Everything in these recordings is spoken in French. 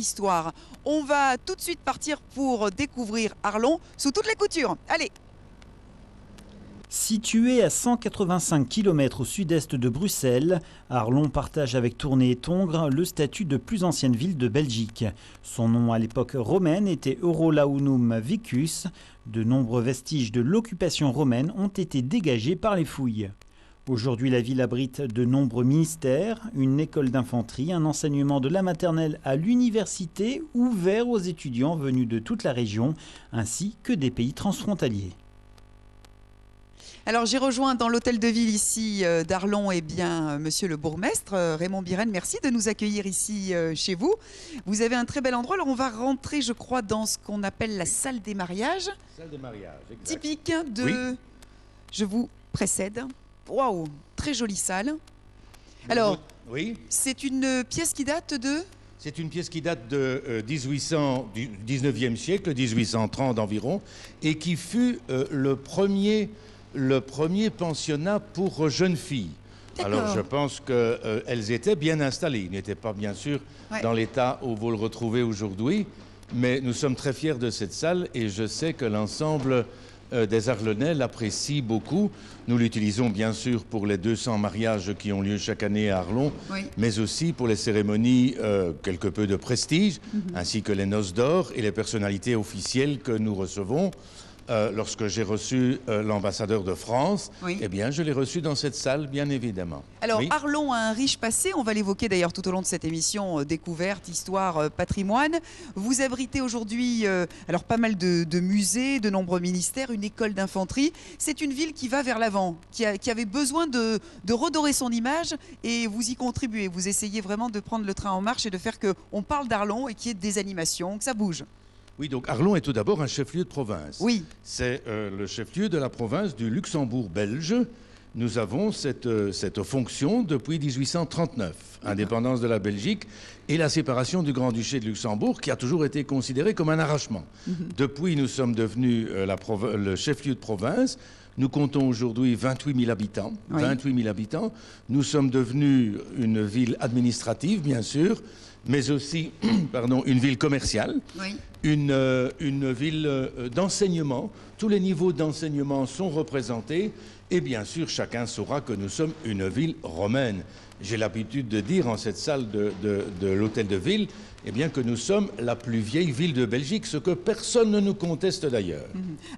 histoire. On va tout de suite partir pour découvrir Arlon sous toutes les coutures. Allez! Situé à 185 km au sud-est de Bruxelles, Arlon partage avec Tournai et Tongres le statut de plus ancienne ville de Belgique. Son nom à l'époque romaine était Eurolaunum Vicus. De nombreux vestiges de l'occupation romaine ont été dégagés par les fouilles. Aujourd'hui, la ville abrite de nombreux ministères, une école d'infanterie, un enseignement de la maternelle à l'université ouvert aux étudiants venus de toute la région, ainsi que des pays transfrontaliers. Alors j'ai rejoint dans l'hôtel de ville ici d'Arlon monsieur le bourgmestre Raymond Biren. Merci de nous accueillir ici chez vous. Vous avez un très bel endroit. Alors on va rentrer, je crois, dans ce qu'on appelle la salle des mariages. Salle des mariages, exact. Typique de... Oui. Je vous précède. Waouh, très jolie salle. Alors, oui. C'est une pièce qui date de... C'est une pièce qui date de du 19e siècle, 1830 environ, et qui fut le premier pensionnat pour jeunes filles. Alors je pense qu'elles étaient bien installées. Ils n'étaient pas bien sûr dans l'état où vous le retrouvez aujourd'hui, mais nous sommes très fiers de cette salle et je sais que l'ensemble des Arlonnais l'apprécient beaucoup. Nous l'utilisons bien sûr pour les 200 mariages qui ont lieu chaque année à Arlon, mais aussi pour les cérémonies quelque peu de prestige, ainsi que les noces d'or et les personnalités officielles que nous recevons. Lorsque j'ai reçu l'ambassadeur de France, eh bien, je l'ai reçu dans cette salle, bien évidemment. Alors, Arlon a un riche passé, on va l'évoquer d'ailleurs tout au long de cette émission, découverte, histoire, patrimoine. Vous abritez aujourd'hui alors pas mal de musées, de nombreux ministères, une école d'infanterie. C'est une ville qui va vers l'avant, qui avait besoin de redorer son image et vous y contribuez. Vous essayez vraiment de prendre le train en marche et de faire qu'on parle d'Arlon et qu'il y ait des animations, que ça bouge. Oui, donc Arlon est tout d'abord un chef-lieu de province. Oui. C'est le chef-lieu de la province du Luxembourg belge. Nous avons cette fonction depuis 1839, indépendance de la Belgique et la séparation du Grand-Duché de Luxembourg qui a toujours été considéré comme un arrachement. Depuis, nous sommes devenus le chef-lieu de province. Nous comptons aujourd'hui 28 000 habitants. 28 000 habitants. Nous sommes devenus une ville administrative, bien sûr, mais aussi une ville commerciale, une ville d'enseignement. Tous les niveaux d'enseignement sont représentés et bien sûr, chacun saura que nous sommes une ville romaine. J'ai l'habitude de dire en cette salle de l'hôtel de ville que nous sommes la plus vieille ville de Belgique, ce que personne ne nous conteste d'ailleurs.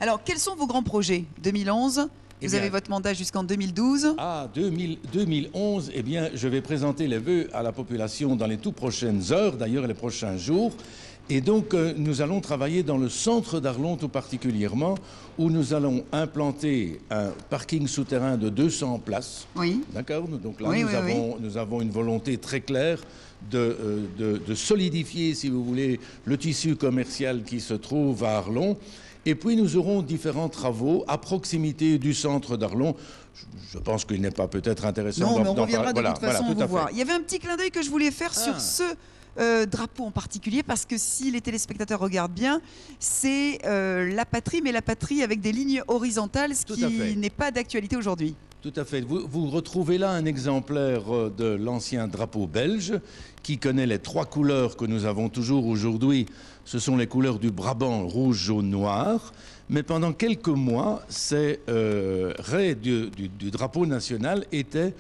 Alors, quels sont vos grands projets 2011 vous avez votre mandat jusqu'en 2012. Ah, 2011, je vais présenter les vœux à la population dans les toutes prochaines heures, d'ailleurs les prochains jours. Et donc, nous allons travailler dans le centre d'Arlon tout particulièrement, où nous allons implanter un parking souterrain de 200 places. Oui. D'accord. Donc là, nous avons une volonté très claire de solidifier, si vous voulez, le tissu commercial qui se trouve à Arlon. Et puis nous aurons différents travaux à proximité du centre d'Arlon. Je pense qu'il n'est pas peut-être intéressant. Non, mais on reviendra de toute façon vous voir. Il y avait un petit clin d'œil que je voulais faire sur ce drapeau en particulier, parce que si les téléspectateurs regardent bien, c'est la patrie, mais la patrie avec des lignes horizontales, ce qui n'est pas d'actualité aujourd'hui. Tout à fait. Vous retrouvez là un exemplaire de l'ancien drapeau belge qui connaît les trois couleurs que nous avons toujours aujourd'hui. Ce sont les couleurs du Brabant, rouge, jaune, noir. Mais pendant quelques mois, ces raies du drapeau national étaient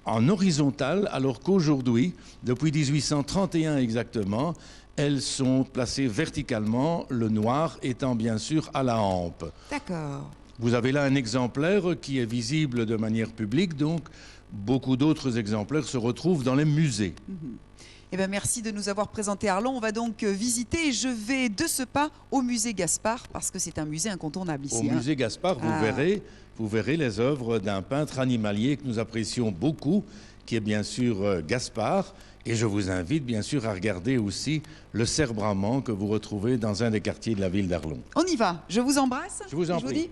en horizontal, alors qu'aujourd'hui, depuis 1831 exactement, elles sont placées verticalement, le noir étant bien sûr à la hampe. D'accord. Vous avez là un exemplaire qui est visible de manière publique, donc beaucoup d'autres exemplaires se retrouvent dans les musées. Merci de nous avoir présenté Arlon. On va donc visiter et je vais de ce pas au musée Gaspard parce que c'est un musée incontournable ici. Au musée Gaspard, vous verrez les œuvres d'un peintre animalier que nous apprécions beaucoup, qui est bien sûr Gaspard. Et je vous invite bien sûr à regarder aussi le cerf bramant que vous retrouvez dans un des quartiers de la ville d'Arlon. On y va. Je vous embrasse. Je vous en prie. Vous dis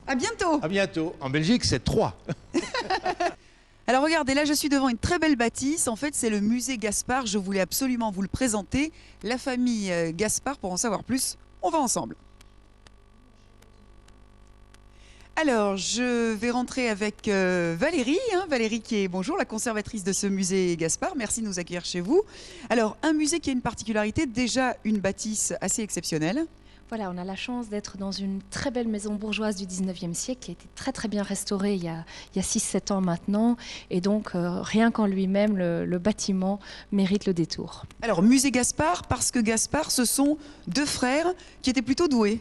à bientôt. À bientôt. En Belgique, c'est 3. Alors regardez, là je suis devant une très belle bâtisse. En fait, c'est le musée Gaspard. Je voulais absolument vous le présenter. La famille Gaspard, pour en savoir plus, on va ensemble. Alors, je vais rentrer avec Valérie. Valérie qui est, bonjour, la conservatrice de ce musée Gaspard. Merci de nous accueillir chez vous. Alors, un musée qui a une particularité, déjà une bâtisse assez exceptionnelle. Voilà, on a la chance d'être dans une très belle maison bourgeoise du 19e siècle qui a été très très bien restaurée il y a 6-7 ans maintenant. Et donc, rien qu'en lui-même, le bâtiment mérite le détour. Alors, musée Gaspard, parce que Gaspard, ce sont deux frères qui étaient plutôt doués.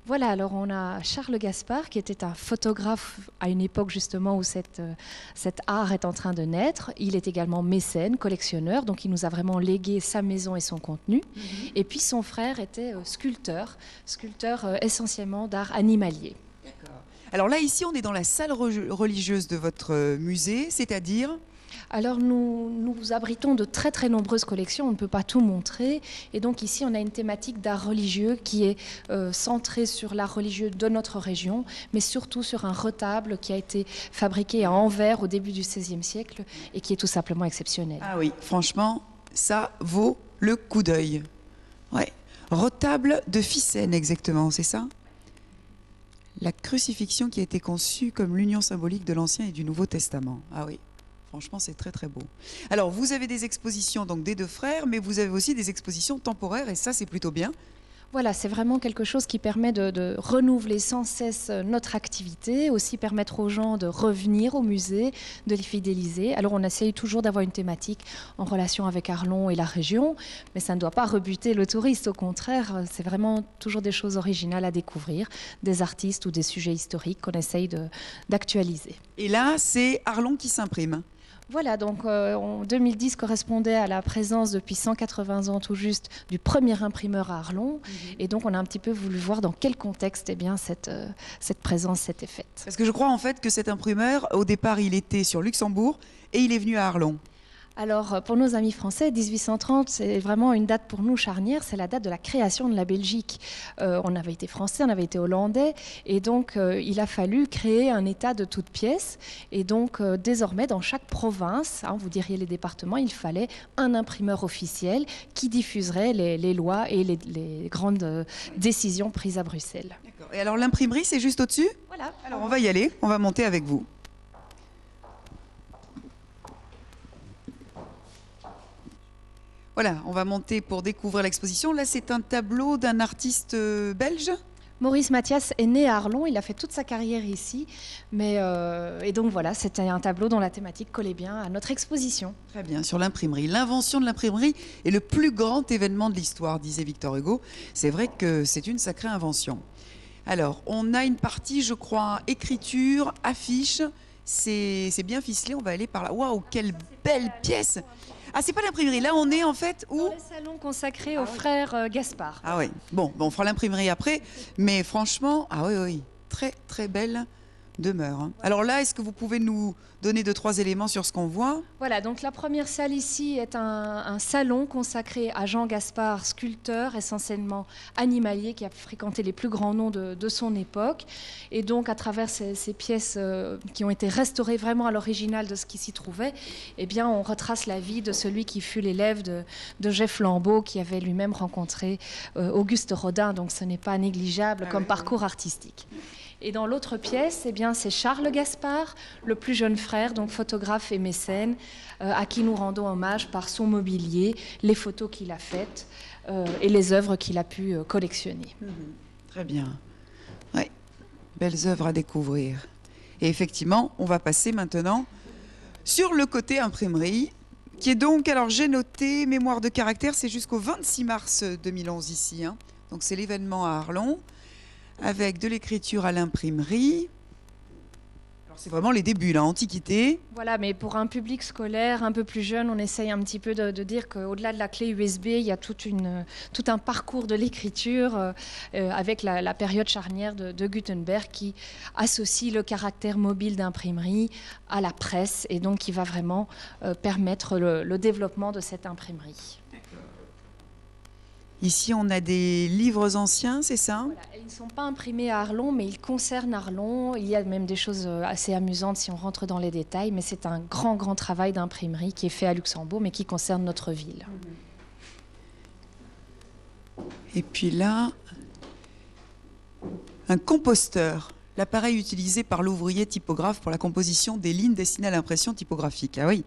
Voilà, alors on a Charles Gaspard qui était un photographe à une époque justement où cet art est en train de naître. Il est également mécène, collectionneur, donc il nous a vraiment légué sa maison et son contenu. Et puis son frère était sculpteur essentiellement d'art animalier. Alors là, ici, on est dans la salle religieuse de votre musée, c'est-à-dire... Alors nous abritons de très très nombreuses collections, on ne peut pas tout montrer. Et donc ici on a une thématique d'art religieux qui est centrée sur l'art religieux de notre région, mais surtout sur un retable qui a été fabriqué à Anvers au début du XVIe siècle et qui est tout simplement exceptionnel. Ah oui, franchement, ça vaut le coup d'œil. Ouais. Retable de Ficène exactement, c'est ça ? La crucifixion qui a été conçue comme l'union symbolique de l'Ancien et du Nouveau Testament. Ah oui. Franchement, c'est très très beau. Alors, vous avez des expositions donc des deux frères, mais vous avez aussi des expositions temporaires, et ça, c'est plutôt bien. Voilà, c'est vraiment quelque chose qui permet de renouveler sans cesse notre activité, aussi permettre aux gens de revenir au musée, de les fidéliser. Alors, on essaye toujours d'avoir une thématique en relation avec Arlon et la région, mais ça ne doit pas rebuter le touriste. Au contraire, c'est vraiment toujours des choses originales à découvrir, des artistes ou des sujets historiques qu'on essaye d'actualiser. Et là, c'est Arlon qui s'imprime. Voilà, donc en 2010 correspondait à la présence depuis 180 ans tout juste du premier imprimeur à Arlon. Et donc on a un petit peu voulu voir dans quel contexte eh bien, cette présence s'était faite. Parce que je crois en fait que cet imprimeur, au départ, il était sur Luxembourg et il est venu à Arlon. Alors, pour nos amis français, 1830, c'est vraiment une date pour nous charnière, c'est la date de la création de la Belgique. On avait été français, on avait été hollandais, et donc il a fallu créer un état de toutes pièces. Et donc, désormais, dans chaque province, vous diriez les départements, il fallait un imprimeur officiel qui diffuserait les lois et les grandes décisions prises à Bruxelles. D'accord. Et alors, l'imprimerie, c'est juste au-dessus ? Voilà. Alors, on va y aller, on va monter avec vous. Voilà, on va monter pour découvrir l'exposition. Là, c'est un tableau d'un artiste belge. Maurice Mathias est né à Arlon, il a fait toute sa carrière ici. Et donc voilà, c'était un tableau dont la thématique collait bien à notre exposition. Très bien, sur l'imprimerie. L'invention de l'imprimerie est le plus grand événement de l'histoire, disait Victor Hugo. C'est vrai que c'est une sacrée invention. Alors, on a une partie, je crois, écriture, affiche. C'est bien ficelé, on va aller par là. Waouh, quelle belle pièce! Ah, c'est pas l'imprimerie. Là, on est en fait où ? Dans le salon consacré aux frères Gaspard. Ah oui. Bon, on fera l'imprimerie après. Mais franchement, ah oui. Très, très belle demeure. Alors là, est-ce que vous pouvez nous donner 2-3 éléments sur ce qu'on voit ? Voilà, donc la première salle ici est un salon consacré à Jean Gaspard, sculpteur essentiellement animalier qui a fréquenté les plus grands noms de son époque. Et donc à travers ces pièces qui ont été restaurées vraiment à l'original de ce qui s'y trouvait, eh bien on retrace la vie de celui qui fut l'élève de Jeff Lambeau, qui avait lui-même rencontré Auguste Rodin, donc ce n'est pas négligeable comme parcours artistique. Et dans l'autre pièce, eh bien, c'est Charles Gaspard, le plus jeune frère, donc photographe et mécène, à qui nous rendons hommage par son mobilier, les photos qu'il a faites et les œuvres qu'il a pu collectionner. Très bien. Ouais. Belles œuvres à découvrir. Et effectivement, on va passer maintenant sur le côté imprimerie, qui est donc, alors j'ai noté, mémoire de caractère, c'est jusqu'au 26 mars 2011 ici. Donc c'est l'événement à Arlon, avec de l'écriture à l'imprimerie. Alors c'est vraiment les débuts, là, Antiquité. Voilà, mais pour un public scolaire un peu plus jeune, on essaye un petit peu de dire qu'au-delà de la clé USB, il y a tout un parcours de l'écriture avec la période charnière de Gutenberg qui associe le caractère mobile d'imprimerie à la presse et donc qui va vraiment permettre le développement de cette imprimerie. Ici, on a des livres anciens, c'est ça ? Voilà. Ils ne sont pas imprimés à Arlon, mais ils concernent Arlon. Il y a même des choses assez amusantes si on rentre dans les détails, mais c'est un grand, grand travail d'imprimerie qui est fait à Luxembourg, mais qui concerne notre ville. Et puis là, un composteur. L'appareil utilisé par l'ouvrier typographe pour la composition des lignes destinées à l'impression typographique. Ah oui,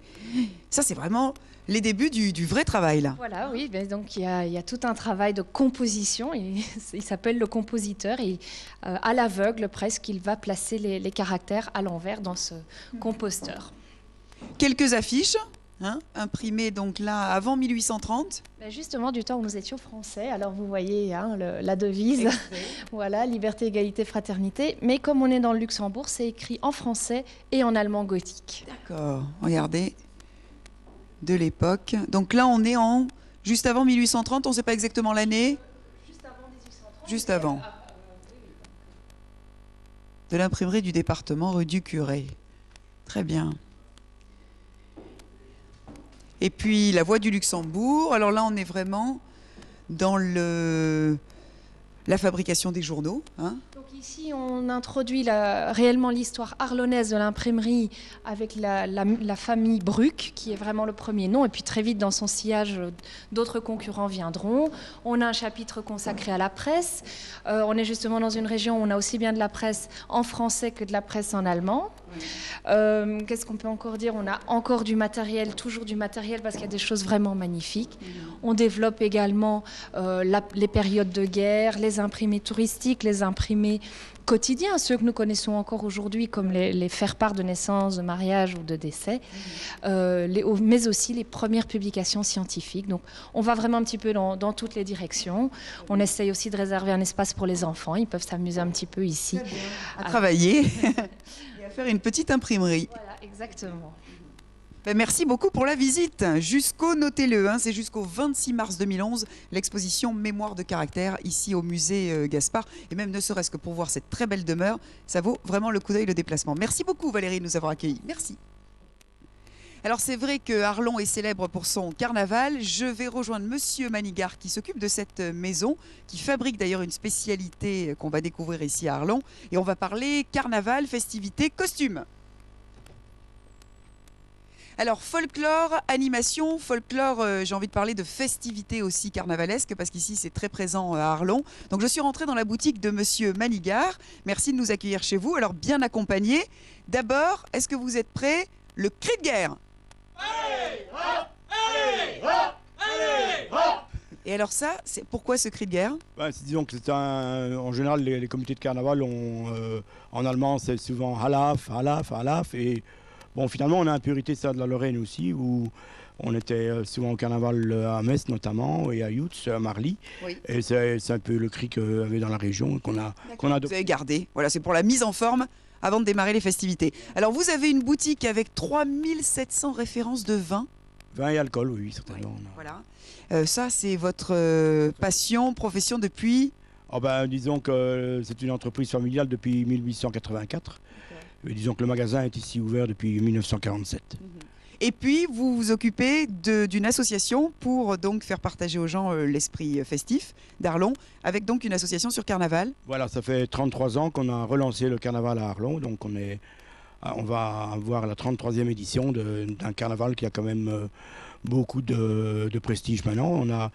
ça c'est vraiment les débuts du vrai travail là. Voilà, oui, donc il y a tout un travail de composition, il s'appelle le compositeur, et à l'aveugle presque, il va placer les caractères à l'envers dans ce composteur. Quelques affiches, imprimées donc là avant 1830. Justement, du temps où nous étions français, alors vous voyez la devise, voilà, liberté, égalité, fraternité, mais comme on est dans le Luxembourg, c'est écrit en français et en allemand gothique. D'accord, regardez, de l'époque. Donc là, on est juste avant 1830, on ne sait pas exactement l'année. Juste avant 1830. Juste avant. De l'imprimerie du département rue du Curé. Très bien. Et puis la Voix du Luxembourg. Alors là, on est vraiment dans la fabrication des journaux. Donc ici, on introduit réellement l'histoire arlonnaise de l'imprimerie avec la famille Bruck, qui est vraiment le premier nom. Et puis très vite, dans son sillage, d'autres concurrents viendront. On a un chapitre consacré à la presse. On est justement dans une région où on a aussi bien de la presse en français que de la presse en allemand. Qu'est-ce qu'on peut encore dire? On a encore du matériel, toujours du matériel, parce qu'il y a des choses vraiment magnifiques. On développe également les périodes de guerre, les imprimés touristiques, les imprimés quotidiens, ceux que nous connaissons encore aujourd'hui, comme les faire-part de naissance, de mariage ou de décès, mais aussi les premières publications scientifiques. Donc on va vraiment un petit peu dans toutes les directions. On essaye aussi de réserver un espace pour les enfants. Ils peuvent s'amuser un petit peu ici. À travailler et à faire une petite imprimerie. Voilà, exactement. Merci beaucoup pour la visite. Notez-le, c'est jusqu'au 26 mars 2011, l'exposition Mémoire de caractère ici au musée Gaspard. Et même ne serait-ce que pour voir cette très belle demeure, ça vaut vraiment le coup d'œil, le déplacement. Merci beaucoup Valérie de nous avoir accueillis. Merci. Alors c'est vrai que Arlon est célèbre pour son carnaval. Je vais rejoindre Monsieur Manigard qui s'occupe de cette maison, qui fabrique d'ailleurs une spécialité qu'on va découvrir ici à Arlon. Et on va parler carnaval, festivités, costumes. Alors, folklore, animation, folklore, j'ai envie de parler de festivités aussi carnavalesques, parce qu'ici, c'est très présent à Arlon. Donc, je suis rentrée dans la boutique de Monsieur Manigard. Merci de nous accueillir chez vous, alors bien accompagné. D'abord, est-ce que vous êtes prêts? Le cri de guerre. Allez, hop, allez, hop, allez, hop. Et alors ça, c'est pourquoi ce cri de guerre? Disons que en général, les comités de carnaval, en allemand, c'est souvent Halaf, Halaf, Halaf, et... Bon, finalement, on a un peu hérité ça de la Lorraine aussi, où on était souvent au carnaval à Metz notamment, et à Yutz, à Marly. Oui. Et c'est un peu le cri qu'il y avait dans la région qu'on a Vous avez gardé. Voilà, c'est pour la mise en forme avant de démarrer les festivités. Alors, vous avez une boutique avec 3700 références de vin. Vin et alcool, oui, certainement. Oui. Voilà. Ça, c'est votre passion, profession depuis... Disons que c'est une entreprise familiale depuis 1884. Disons que le magasin est ici ouvert depuis 1947. Et puis, vous vous occupez d'une association pour donc faire partager aux gens l'esprit festif d'Arlon, avec donc une association sur Carnaval. Voilà, ça fait 33 ans qu'on a relancé le Carnaval à Arlon, donc on va avoir la 33e édition d'un Carnaval qui a quand même beaucoup de prestige maintenant. On a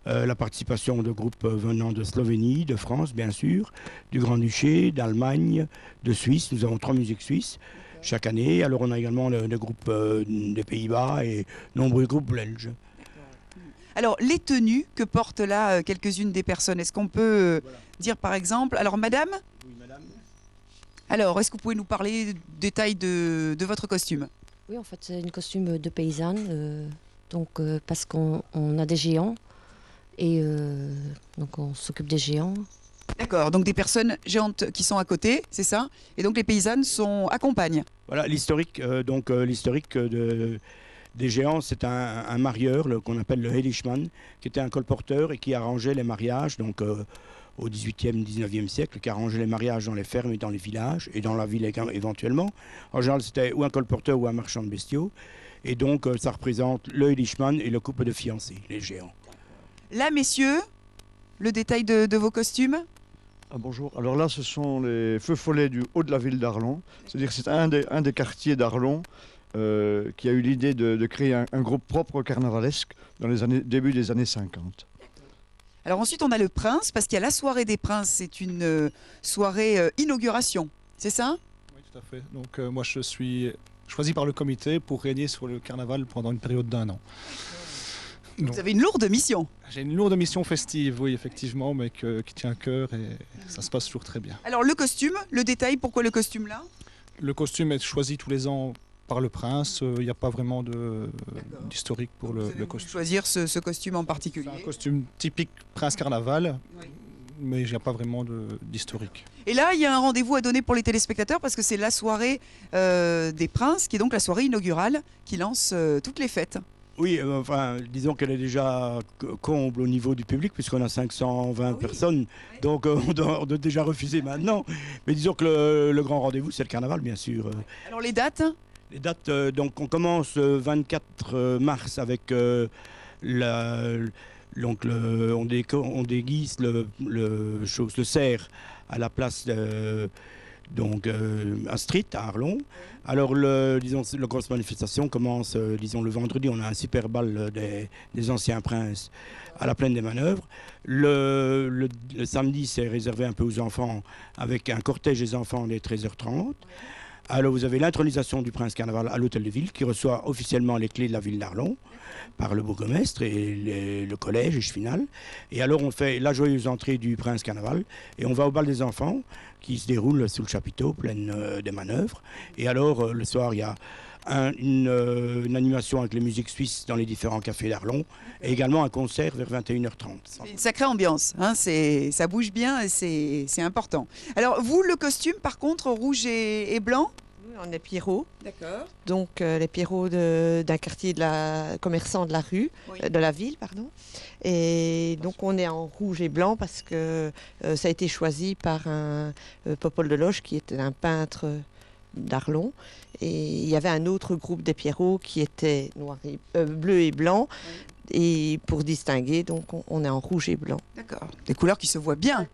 la participation de groupes venant de Slovénie, de France bien sûr, du Grand-Duché, d'Allemagne, de Suisse. Nous avons 3 musiques suisses chaque année. Alors on a également le groupe des Pays-Bas et nombreux groupes belges. Alors les tenues que portent là quelques-unes des personnes, est-ce qu'on peut dire par exemple... Alors madame? Oui, madame. Alors est-ce que vous pouvez nous parler détails de votre costume? Oui, en fait c'est une costume de paysanne, parce qu'on a des géants. Et donc on s'occupe des géants. D'accord, donc des personnes géantes qui sont à côté, c'est ça? Et donc les paysannes accompagnent. Voilà, l'historique des géants, c'est un marieur qu'on appelle le Heiligmann, qui était un colporteur et qui arrangeait les mariages, donc au 18e, 19e siècle, qui arrangeait les mariages dans les fermes et dans les villages, et dans la ville éventuellement. En général, c'était ou un colporteur ou un marchand de bestiaux. Et donc ça représente le Heiligmann et le couple de fiancés, les géants. Là, messieurs, le détail de vos costumes? Bonjour. Alors là, ce sont les feux follets du haut de la ville d'Arlon. C'est-à-dire que c'est un des quartiers d'Arlon qui a eu l'idée de créer un groupe propre carnavalesque dans début des années 50. Alors ensuite, on a le prince, parce qu'il y a la soirée des princes. C'est une soirée inauguration, c'est ça? Oui, tout à fait. Donc moi, je suis choisi par le comité pour régner sur le carnaval pendant une période d'1 an. Donc, Vous avez une lourde mission. j'ai une lourde mission festive, oui, effectivement, mais qui tient à cœur et ça se passe toujours très bien. Alors le costume, le détail, pourquoi le costume là? Le costume est choisi tous les ans par le prince. Il n'y a pas vraiment d'historique pour Vous le avez voulu costume. choisir ce costume en particulier. C'est un costume typique prince carnaval, Oui. mais il n'y a pas vraiment d'historique. Et là, il y a un rendez-vous à donner pour les téléspectateurs parce que c'est la soirée des princes, qui est donc la soirée inaugurale qui lance toutes les fêtes. Oui, enfin, disons qu'elle est déjà comble au niveau du public, puisqu'on a 520 Ah oui. personnes, donc on doit déjà refuser maintenant. Mais disons que le grand rendez-vous, c'est le carnaval, bien sûr. Alors les dates? Les dates, donc on commence 24 mars avec donc on déguise le cerf à la place à Street, à Arlon. Alors, la grosse manifestation commence, le vendredi. On a un super bal des anciens princes à la plaine des Manœuvres. Le samedi, c'est réservé un peu aux enfants, avec un cortège des enfants dès 13h30. Alors, vous avez l'intronisation du prince carnaval à l'hôtel de ville, qui reçoit officiellement les clés de la ville d'Arlon par le bourgmestre et le collège et final. Et alors, on fait la joyeuse entrée du prince carnaval et on va au bal des enfants qui se déroule sous le chapiteau, pleine des manœuvres. Et alors, le soir, il y a une animation avec les musiques suisses dans les différents cafés d'Arlon et également un concert vers 21h30. C'est une sacrée ambiance, hein, ça bouge bien et c'est important. Alors vous, le costume, par contre, rouge et blanc? Oui, on est Pierrot, D'accord. donc les Pierrots d'un quartier commerçant de la rue, Oui. de la ville, pardon. Et donc on est en rouge et blanc parce que ça a été choisi par un Popol de Loche qui était un peintre d'Arlon. Et il y avait un autre groupe des Pierrots qui était bleu et blanc. Et pour distinguer, donc on est en rouge et blanc. D'accord. Des couleurs qui se voient bien.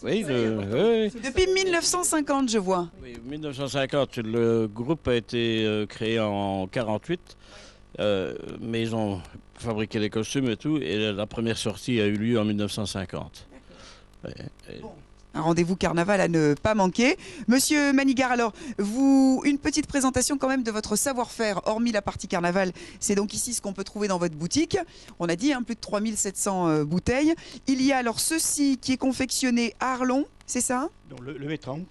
Oui, Depuis 1950, je vois. oui, 1950, le groupe a été créé en 1948, mais ils ont fabriqué les costumes et tout, et la première sortie a eu lieu en 1950. Un rendez-vous carnaval à ne pas manquer. Monsieur Manigard, alors, une petite présentation quand même de votre savoir-faire, hormis la partie carnaval. C'est donc ici ce qu'on peut trouver dans votre boutique. On a dit, plus de 3700 bouteilles. Il y a alors ceci qui est confectionné à Arlon, c'est ça? Donc, le métranque,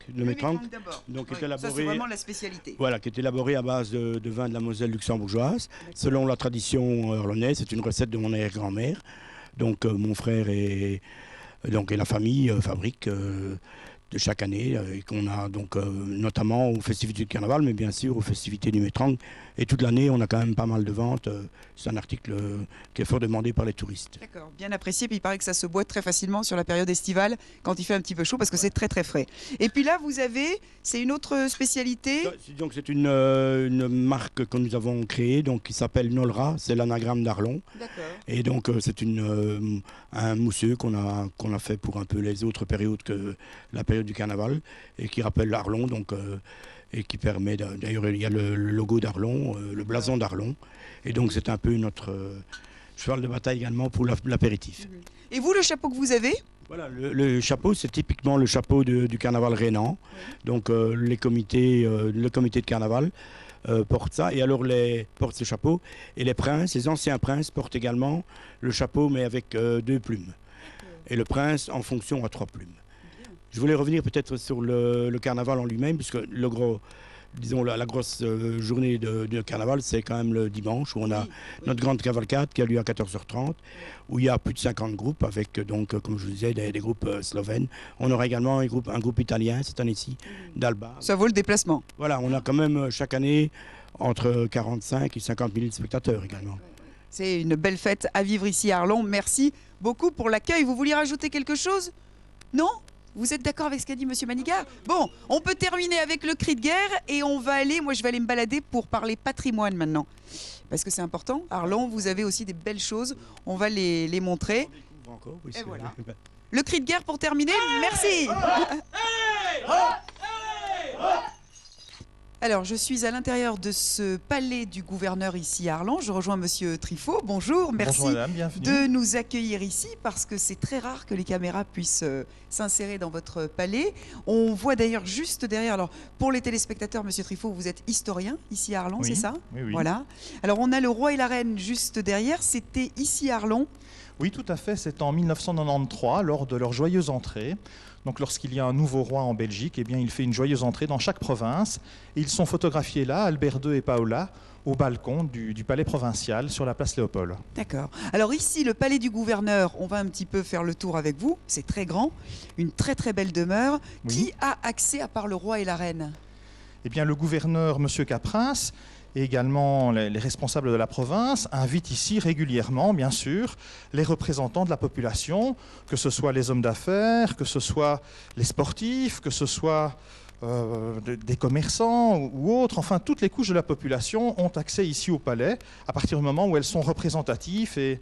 d'abord. donc, Oui, est élaboré, ça, c'est vraiment la spécialité. voilà, qui est élaboré à base de vin de la Moselle luxembourgeoise. Selon la tradition arlonnaise, c'est une recette de mon arrière-grand-mère. Donc mon frère et la famille fabrique de chaque année et qu'on a donc notamment aux festivités du carnaval, mais bien sûr aux festivités du Métranque. Et toute l'année, on a quand même pas mal de ventes. C'est un article qui est fort demandé par les touristes. D'accord, bien apprécié. Puis il paraît que ça se boit très facilement sur la période estivale quand il fait un petit peu chaud parce que c'est très très frais. Et puis là, c'est une autre spécialité. Donc c'est une marque que nous avons créée, donc qui s'appelle Nolra, c'est l'anagramme d'Arlon. D'accord. Et donc c'est un mousseux qu'on a fait pour un peu les autres périodes que la période du carnaval et qui rappelle l'Arlon, donc et qui permet d'ailleurs il y a le logo d'Arlon, le blason d'Arlon, et donc c'est un peu notre cheval de bataille également pour l'apéritif. Et vous, le chapeau que vous avez? Voilà, le chapeau, c'est typiquement le chapeau du carnaval rhénan. Donc le comité de carnaval porte ça, et alors porte ce chapeau. Et les anciens princes portent également le chapeau, mais avec 2 plumes. Et le prince, en fonction, a 3 plumes. Je voulais revenir peut-être sur le carnaval en lui-même, puisque la grosse journée de carnaval, c'est quand même le dimanche, où on a notre grande cavalcade qui a lieu à 14h30, où il y a plus de 50 groupes, avec donc, comme je vous disais, des groupes slovènes. On aura également un groupe italien cette année-ci, d'Alba. Ça vaut le déplacement. Voilà, on a quand même chaque année entre 45 et 50 000 spectateurs également. C'est une belle fête à vivre ici à Arlon. Merci beaucoup pour l'accueil. Vous vouliez rajouter quelque chose? Non? Vous êtes d'accord avec ce qu'a dit Monsieur Manigard? Bon, on peut terminer avec le cri de guerre et moi je vais aller me balader pour parler patrimoine maintenant. Parce que c'est important. Arlon, vous avez aussi des belles choses. On va les montrer. Et voilà. Le cri de guerre pour terminer. Merci. Alors, je suis à l'intérieur de ce palais du gouverneur ici à Arlon. Je rejoins Monsieur Triffaut. Bonjour, merci Bonjour madame, bienvenue. de nous accueillir ici parce que c'est très rare que les caméras puissent s'insérer dans votre palais. On voit d'ailleurs juste derrière, alors pour les téléspectateurs, Monsieur Triffaut, vous êtes historien ici à Arlon, Oui, c'est ça? oui, oui. Voilà. Alors on a le roi et la reine juste derrière, c'était ici à Arlon. Oui, tout à fait. C'est en 1993, lors de leur joyeuse entrée. Donc lorsqu'il y a un nouveau roi en Belgique, eh bien, il fait une joyeuse entrée dans chaque province. Et ils sont photographiés là, Albert II et Paola, au balcon du palais provincial sur la place Léopold. D'accord. Alors ici, le palais du gouverneur, on va un petit peu faire le tour avec vous. C'est très grand, une très très belle demeure. Oui. Qui a accès à part le roi et la reine? Eh bien, le gouverneur, M. Caprin, et également les responsables de la province invitent ici régulièrement, bien sûr, les représentants de la population, que ce soit les hommes d'affaires, que ce soit les sportifs, que ce soit des commerçants ou autres. Enfin, toutes les couches de la population ont accès ici au palais à partir du moment où elles sont représentatives et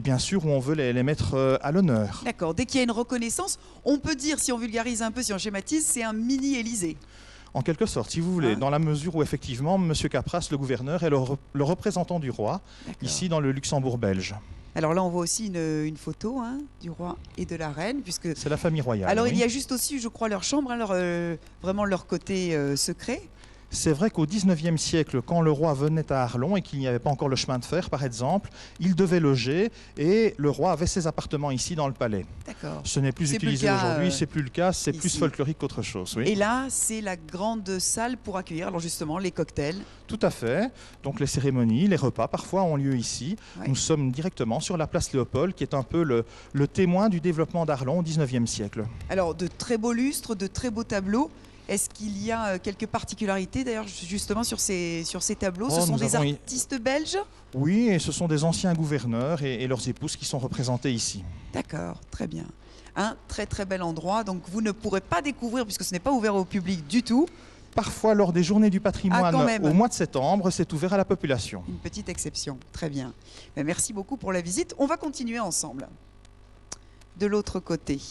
bien sûr où on veut les mettre à l'honneur. D'accord. Dès qu'il y a une reconnaissance, on peut dire, si on vulgarise un peu, si on schématise, c'est un mini-Élysée. En quelque sorte, si vous voulez, Ah. dans la mesure où effectivement M. Capras, le gouverneur, est le représentant du roi, ici dans le Luxembourg belge. Alors là, on voit aussi une photo du roi et de la reine, puisque... C'est la famille royale. Alors oui. il y a juste aussi, je crois, leur chambre, vraiment leur côté secret. C'est vrai qu'au XIXe siècle, quand le roi venait à Arlon et qu'il n'y avait pas encore le chemin de fer, par exemple, il devait loger et le roi avait ses appartements ici dans le palais. D'accord. Ce n'est plus C'est plus utilisé le cas, aujourd'hui, c'est plus le cas, c'est plus ici. folklorique qu'autre chose. Oui. Et là, c'est la grande salle pour accueillir, alors justement, les cocktails. Tout à fait. Donc les cérémonies, les repas parfois ont lieu ici. Ouais. Nous sommes directement sur la place Léopold, qui est un peu le témoin du développement d'Arlon au XIXe siècle. Alors, de très beaux lustres, de très beaux tableaux. Est-ce qu'il y a quelques particularités, d'ailleurs, justement, sur ces tableaux? Ce Oh, sont nous des avons- artistes belges? Oui, et ce sont des anciens gouverneurs et leurs épouses qui sont représentés ici. D'accord, très bien. Un très très bel endroit, donc vous ne pourrez pas découvrir, puisque ce n'est pas ouvert au public du tout. Parfois, lors des journées du Ah, patrimoine quand même. au mois de septembre, c'est ouvert à la population. Une petite exception, très bien. Ben, merci beaucoup pour la visite. On va continuer ensemble. De l'autre côté.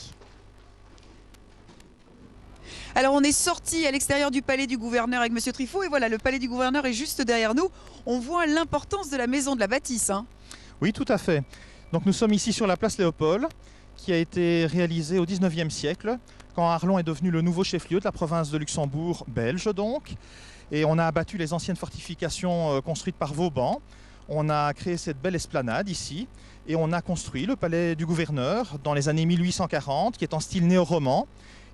Alors on est sorti à l'extérieur du palais du gouverneur avec Monsieur Triffaut et voilà, le palais du gouverneur est juste derrière nous. On voit l'importance de la maison de la bâtisse. Oui, tout à fait. Donc nous sommes ici sur la place Léopold, qui a été réalisée au XIXe siècle, quand Arlon est devenu le nouveau chef-lieu de la province de Luxembourg belge donc. Et on a abattu les anciennes fortifications construites par Vauban. On a créé cette belle esplanade ici et on a construit le palais du gouverneur dans les années 1840, qui est en style néo-roman.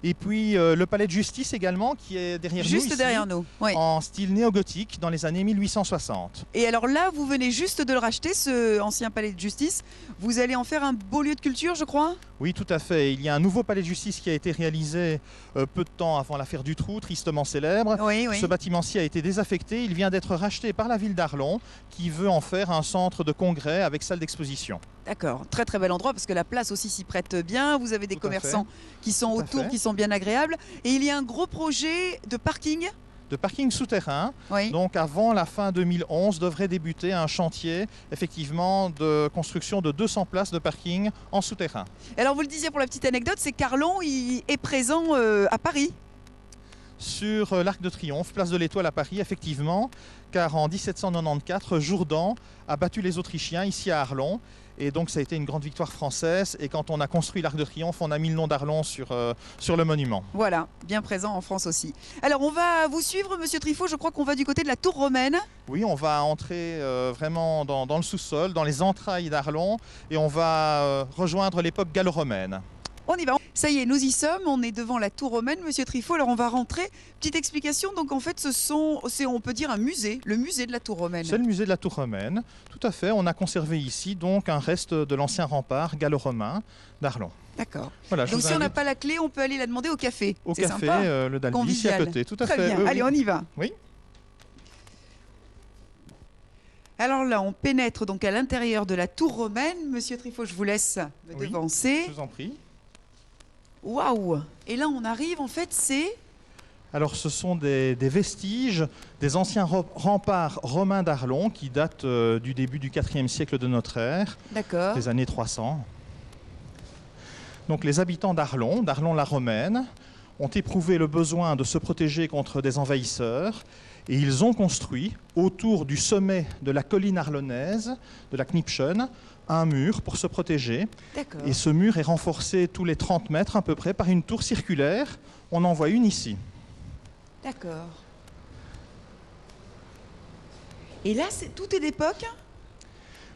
Et puis le palais de justice également, qui est derrière nous. Juste ici, derrière nous, oui. en style néo-gothique dans les années 1860. Et alors là, vous venez juste de le racheter, ce ancien palais de justice. Vous allez en faire un beau lieu de culture, je crois? Oui, tout à fait. Il y a un nouveau palais de justice qui a été réalisé peu de temps avant l'affaire Dutroux, tristement célèbre. Oui, oui. Ce bâtiment-ci a été désaffecté. Il vient d'être racheté par la ville d'Arlon, qui veut en faire un centre de congrès avec salle d'exposition. D'accord, très très bel endroit parce que la place aussi s'y prête bien. Vous avez des Tout à commerçants qui sont Tout à autour, fait. qui sont bien agréables. Et il y a un gros projet de parking. De parking souterrain. Oui. Donc avant la fin 2011, devrait débuter un chantier effectivement de construction de 200 places de parking en souterrain. Et alors vous le disiez pour la petite anecdote, c'est qu'Arlon il est présent à Paris. Sur l'Arc de Triomphe, place de l'Étoile à Paris, effectivement, car en 1794, Jourdan a battu les Autrichiens ici à Arlon. Et donc ça a été une grande victoire française. Et quand on a construit l'Arc de Triomphe, on a mis le nom d'Arlon sur le monument. Voilà, bien présent en France aussi. Alors on va vous suivre, Monsieur Triffaut. Je crois qu'on va du côté de la Tour Romaine. Oui, on va entrer vraiment dans le sous-sol, dans les entrailles d'Arlon. Et on va rejoindre l'époque gallo-romaine. On y va. Ça y est, nous y sommes. On est devant la Tour Romaine, Monsieur Triffaut. Alors on va rentrer. Petite explication. Donc en fait, c'est on peut dire un musée, le musée de la Tour Romaine. C'est le musée de la Tour Romaine. Tout à fait. On a conservé ici donc un reste de l'ancien rempart gallo-romain d'Arlon. D'accord. Voilà, je Donc vous si on n'a invite pas la clé, on peut aller la demander au café. au C'est café, sympa. le Dalby, ici à Convivial. côté. Tout à Très fait. bien. Oui, Allez, oui. on y va. Oui. Alors là, on pénètre donc à l'intérieur de la Tour Romaine. Monsieur Triffaut, je vous laisse me Oui, devancer. Je vous en prie. Waouh! Et là, on arrive, en fait, c'est... Alors, ce sont des vestiges des anciens remparts romains d'Arlon qui datent du début du IVe siècle de notre ère, D'accord. des années 300. Donc, les habitants d'Arlon, d'Arlon-la-Romaine, ont éprouvé le besoin de se protéger contre des envahisseurs Et ils ont construit, autour du sommet de la colline arlonnaise, de la Knipschen, un mur pour se protéger. D'accord. Et ce mur est renforcé tous les 30 mètres à peu près par une tour circulaire. On en voit une ici. D'accord. Et là, tout est d'époque?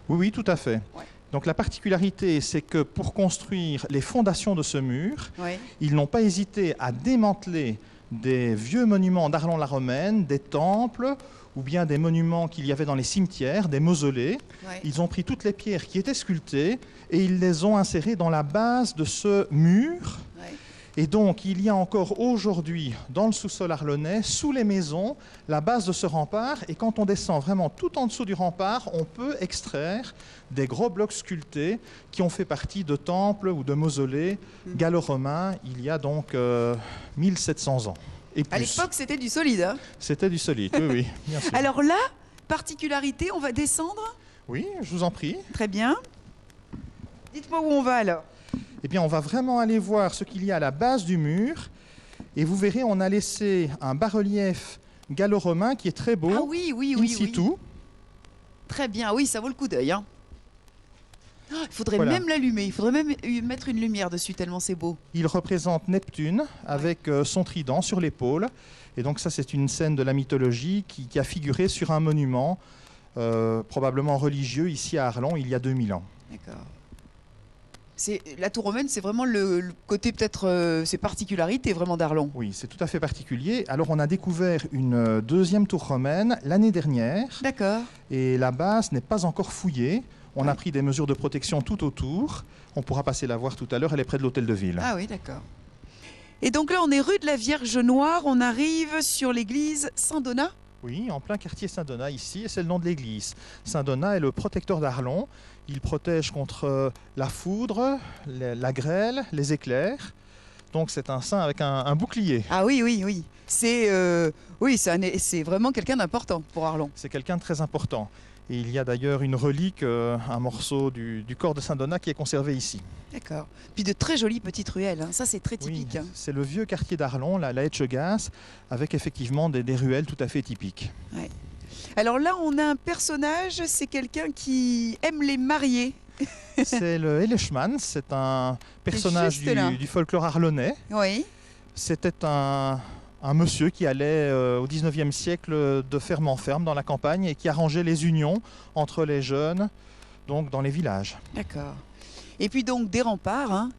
Oui, oui, tout à fait. Ouais. Donc la particularité, c'est que pour construire les fondations de ce mur, Ouais. ils n'ont pas hésité à démanteler des vieux monuments d'Arlon-la-Romaine, des temples, ou bien des monuments qu'il y avait dans les cimetières, des mausolées. Ouais. Ils ont pris toutes les pierres qui étaient sculptées et ils les ont insérées dans la base de ce mur. Ouais. Et donc, il y a encore aujourd'hui, dans le sous-sol arlonnais, sous les maisons, la base de ce rempart. Et quand on descend vraiment tout en dessous du rempart, on peut extraire des gros blocs sculptés qui ont fait partie de temples ou de mausolées gallo-romains il y a donc 1700 ans. Et À plus. l'époque, c'était du solide. Hein. C'était du solide, oui, oui, bien sûr. Alors là, particularité, on va descendre. Oui, je vous en prie. Très bien. Dites-moi où on va alors. Eh bien, on va vraiment aller voir ce qu'il y a à la base du mur. Et vous verrez, on a laissé un bas-relief gallo-romain qui est très beau. Ah oui, oui, in oui, situ. oui. Très bien, oui, ça vaut le coup d'œil. Hein. Oh, il faudrait Voilà. même l'allumer, il faudrait même mettre une lumière dessus, tellement c'est beau. Il représente Neptune avec son trident sur l'épaule. Et donc ça, c'est une scène de la mythologie qui a figuré sur un monument probablement religieux ici à Arlon il y a 2000 ans. D'accord. La tour romaine, c'est vraiment le côté peut-être, ses particularités vraiment d'Arlon. Oui, c'est tout à fait particulier. Alors on a découvert une deuxième tour romaine l'année dernière. D'accord. Et la base n'est pas encore fouillée. On a pris des mesures de protection tout autour. On pourra passer la voir tout à l'heure. Elle est près de l'hôtel de ville. Ah oui, d'accord. Et donc là, on est rue de la Vierge Noire. On arrive sur l'église Saint-Donat. Oui, en plein quartier Saint-Donat ici, et c'est le nom de l'église. Saint-Donat est le protecteur d'Arlon. Il protège contre la foudre, la grêle, les éclairs. Donc c'est un saint avec un bouclier. Ah oui, oui, oui. C'est vraiment quelqu'un d'important pour Arlon. C'est quelqu'un de très important. Et il y a d'ailleurs une relique, un morceau du corps de Saint-Donat qui est conservé ici. D'accord. Puis de très jolies petites ruelles. Hein. Ça, c'est très Oui, typique. Hein. c'est le vieux quartier d'Arlon, la Etchegas, avec effectivement des ruelles tout à fait typiques. Ouais. Alors là, on a un personnage, c'est quelqu'un qui aime les mariés. C'est le Helechman, c'est un personnage juste là. du folklore arlonnais. Oui. C'était un monsieur qui allait au 19e siècle de ferme en ferme dans la campagne et qui arrangeait les unions entre les jeunes, donc dans les villages. D'accord. Et puis donc des remparts. Hein.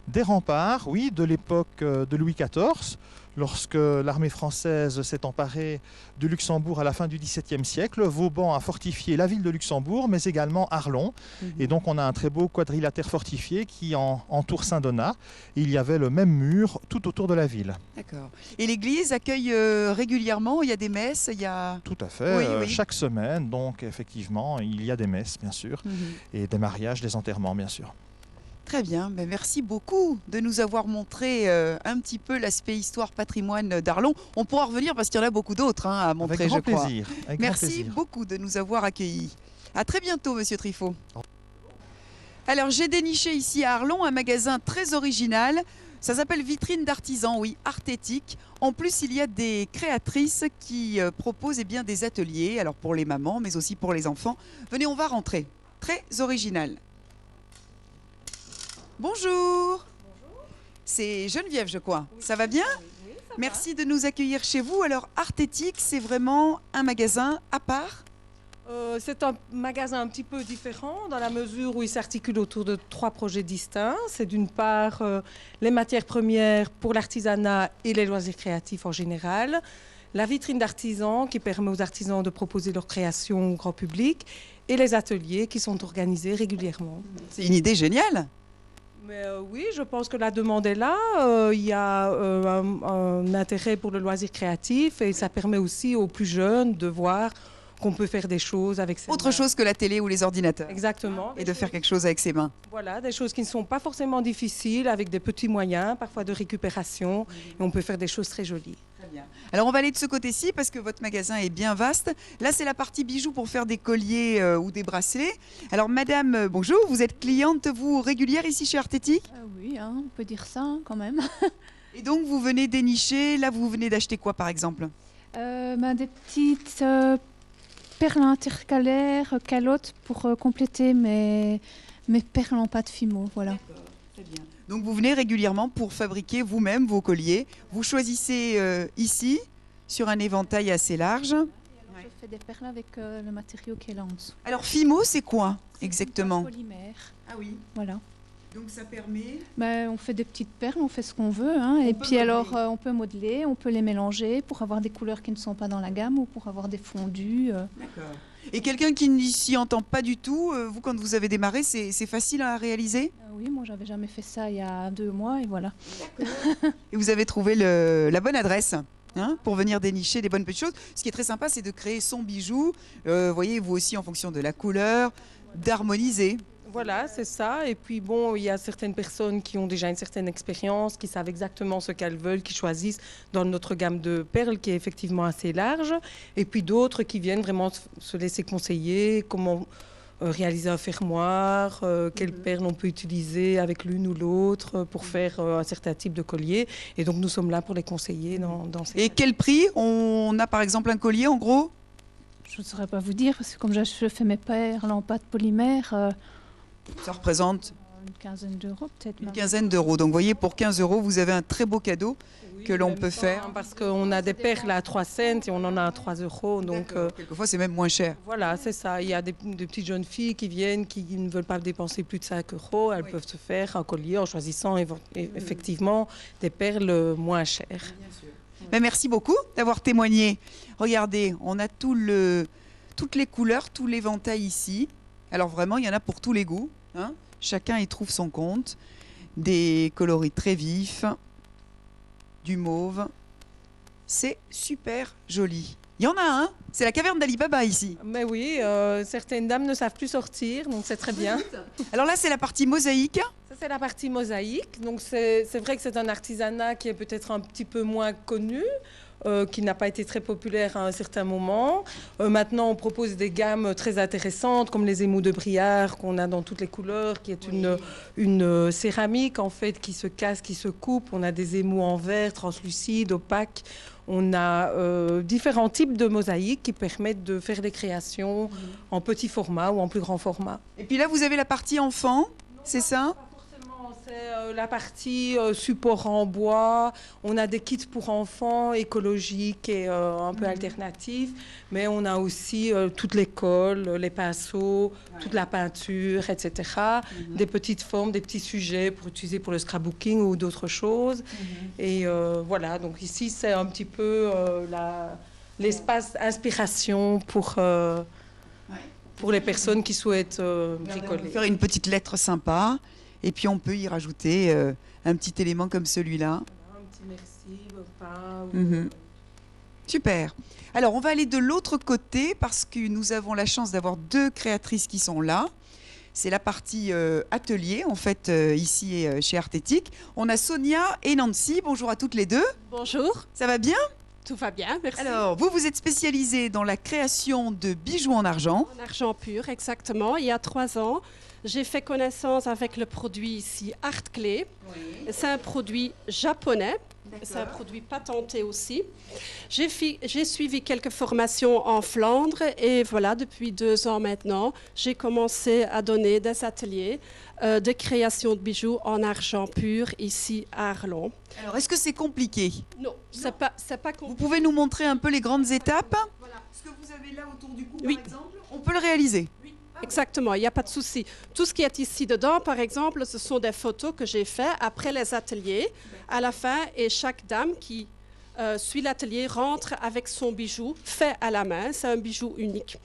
Des remparts, oui, de l'époque de Louis XIV, lorsque l'armée française s'est emparée de Luxembourg à la fin du XVIIe siècle. Vauban a fortifié la ville de Luxembourg, mais également Arlon. Et donc on a un très beau quadrilatère fortifié qui entoure Saint-Donat. Il y avait le même mur tout autour de la ville. D'accord. Et l'église accueille régulièrement, il y a des messes, il y a... Tout à fait, Oui, oui. chaque semaine, donc effectivement, il y a des messes, bien sûr, et des mariages, des enterrements, bien sûr. Très bien, ben merci beaucoup de nous avoir montré un petit peu l'aspect histoire patrimoine d'Arlon. On pourra revenir parce qu'il y en a beaucoup d'autres hein, à montrer, Avec grand je crois. plaisir. Avec grand Merci plaisir. beaucoup de nous avoir accueillis. À très bientôt, Monsieur Trifot. Alors, j'ai déniché ici à Arlon un magasin très original. Ça s'appelle Vitrine d'artisans, oui, artétique. En plus, il y a des créatrices qui proposent eh bien, des ateliers, alors pour les mamans, mais aussi pour les enfants. Venez, on va rentrer. Très original. Bonjour. C'est Geneviève, je crois. Oui, ça va bien? Oui, ça Merci de nous accueillir chez vous. Alors, Artétique, c'est vraiment un magasin à part? C'est un magasin un petit peu différent dans la mesure où il s'articule autour de 3 projets distincts. C'est d'une part les matières premières pour l'artisanat et les loisirs créatifs en général, la vitrine d'artisans qui permet aux artisans de proposer leurs créations au grand public et les ateliers qui sont organisés régulièrement. C'est une idée géniale. Mais oui, je pense que la demande est là. Il y a un intérêt pour le loisir créatif et ça permet aussi aux plus jeunes de voir qu'on peut faire des choses avec ses Autre mains. chose que la télé ou les ordinateurs. Exactement. Et de faire quelque chose avec ses mains. Voilà, des choses qui ne sont pas forcément difficiles, avec des petits moyens, parfois de récupération. Et on peut faire des choses très jolies. Très bien. Alors on va aller de ce côté-ci parce que votre magasin est bien vaste. Là, c'est la partie bijoux pour faire des colliers ou des bracelets. Alors madame, bonjour, vous êtes cliente, vous, régulière ici chez Artétique? Oui, hein, on peut dire ça quand même. Et donc vous venez dénicher, là vous venez d'acheter quoi par exemple? Des petites perles intercalaires, calottes pour compléter mes perles en pâte fimo. Voilà. Très bien. Donc vous venez régulièrement pour fabriquer vous-même vos colliers. Vous choisissez ici, sur un éventail assez large. Je fais des perles avec le matériau qui est là en dessous. Alors fimo, c'est quoi exactement? Polymère. Ah oui. Voilà. Donc ça permet... On fait des petites perles, on fait ce qu'on veut. Et puis alors, on peut modeler, on peut les mélanger pour avoir des couleurs qui ne sont pas dans la gamme ou pour avoir des fondus. D'accord. Et quelqu'un qui n'y s'y entend pas du tout, vous, quand vous avez démarré, c'est facile à réaliser? Oui, moi, j'avais jamais fait ça il y a 2 mois et voilà. Et vous avez trouvé la bonne adresse pour venir dénicher des bonnes petites choses. Ce qui est très sympa, c'est de créer son bijou, voyez, vous aussi en fonction de la couleur, d'harmoniser. Voilà, c'est ça. Et puis bon, il y a certaines personnes qui ont déjà une certaine expérience, qui savent exactement ce qu'elles veulent, qui choisissent dans notre gamme de perles qui est effectivement assez large. Et puis d'autres qui viennent vraiment se laisser conseiller comment réaliser un fermoir, quelles perles on peut utiliser avec l'une ou l'autre pour faire un certain type de collier. Et donc nous sommes là pour les conseiller dans ces... Et quel prix? On a par exemple un collier en gros? Je ne saurais pas vous dire parce que comme je fais mes perles en pâte polymère... Ça représente une quinzaine d'euros peut-être. Une quinzaine d'euros. Donc vous voyez, pour 15 euros, vous avez un très beau cadeau que l'on peut faire. Parce qu'on a des perles à 3 cents et on en a à 3 euros. Donc, quelquefois, c'est même moins cher. Voilà, c'est ça. Il y a des petites jeunes filles qui viennent, qui ne veulent pas dépenser plus de 5 euros. Elles peuvent se faire un collier en choisissant effectivement des perles moins chères. Bien sûr. Mais merci beaucoup d'avoir témoigné. Regardez, on a toutes les couleurs, tout l'éventail ici. Alors vraiment, il y en a pour tous les goûts. Chacun y trouve son compte. Des coloris très vifs, du mauve. C'est super joli. Il y en a un, c'est la caverne d'Ali Baba ici. Mais oui, certaines dames ne savent plus sortir, donc c'est très bien. Alors là, c'est la partie mosaïque. Ça, c'est la partie mosaïque. Donc c'est vrai que c'est un artisanat qui est peut-être un petit peu moins connu. Qui n'a pas été très populaire à un certain moment. Maintenant, on propose des gammes très intéressantes, comme les émaux de Briard, qu'on a dans toutes les couleurs, qui est une céramique, en fait, qui se casse, qui se coupe. On a des émaux en verre, translucides, opaques. On a différents types de mosaïques qui permettent de faire des créations en petit format ou en plus grand format. Et puis là, vous avez la partie enfant, c'est ça ? C'est la partie support en bois. On a des kits pour enfants écologiques et un peu alternatifs. Mais on a aussi toute l'école, les pinceaux, toute la peinture, etc. Des petites formes, des petits sujets pour utiliser pour le scrapbooking ou d'autres choses. Et voilà, donc ici, c'est un petit peu l'espace inspiration pour les personnes qui souhaitent bricoler. Faire une petite lettre sympa. Et puis on peut y rajouter un petit élément comme celui-là. Un petit merci, pain. Super. Alors on va aller de l'autre côté parce que nous avons la chance d'avoir 2 créatrices qui sont là. C'est la partie atelier, en fait, ici chez Artétique. On a Sonia et Nancy. Bonjour à toutes les deux. Bonjour. Ça va bien ? Tout va bien, merci. Alors, vous êtes spécialisée dans la création de bijoux en argent. En argent pur, exactement. Il y a 3 ans, j'ai fait connaissance avec le produit ici, Art Clay. Oui. C'est un produit japonais. C'est un produit patenté aussi. J'ai suivi quelques formations en Flandre et voilà, depuis 2 ans maintenant, j'ai commencé à donner des ateliers de création de bijoux en argent pur ici à Arlon. Alors, est-ce que c'est compliqué ? Non, c'est pas compliqué. Vous pouvez nous montrer un peu les grandes étapes ? Voilà. Ce que vous avez là autour du cou, par exemple, on peut le réaliser. Oui. Exactement, il n'y a pas de souci. Tout ce qui est ici dedans, par exemple, ce sont des photos que j'ai faites après les ateliers. À la fin, et chaque dame qui suit l'atelier rentre avec son bijou fait à la main. C'est un bijou unique.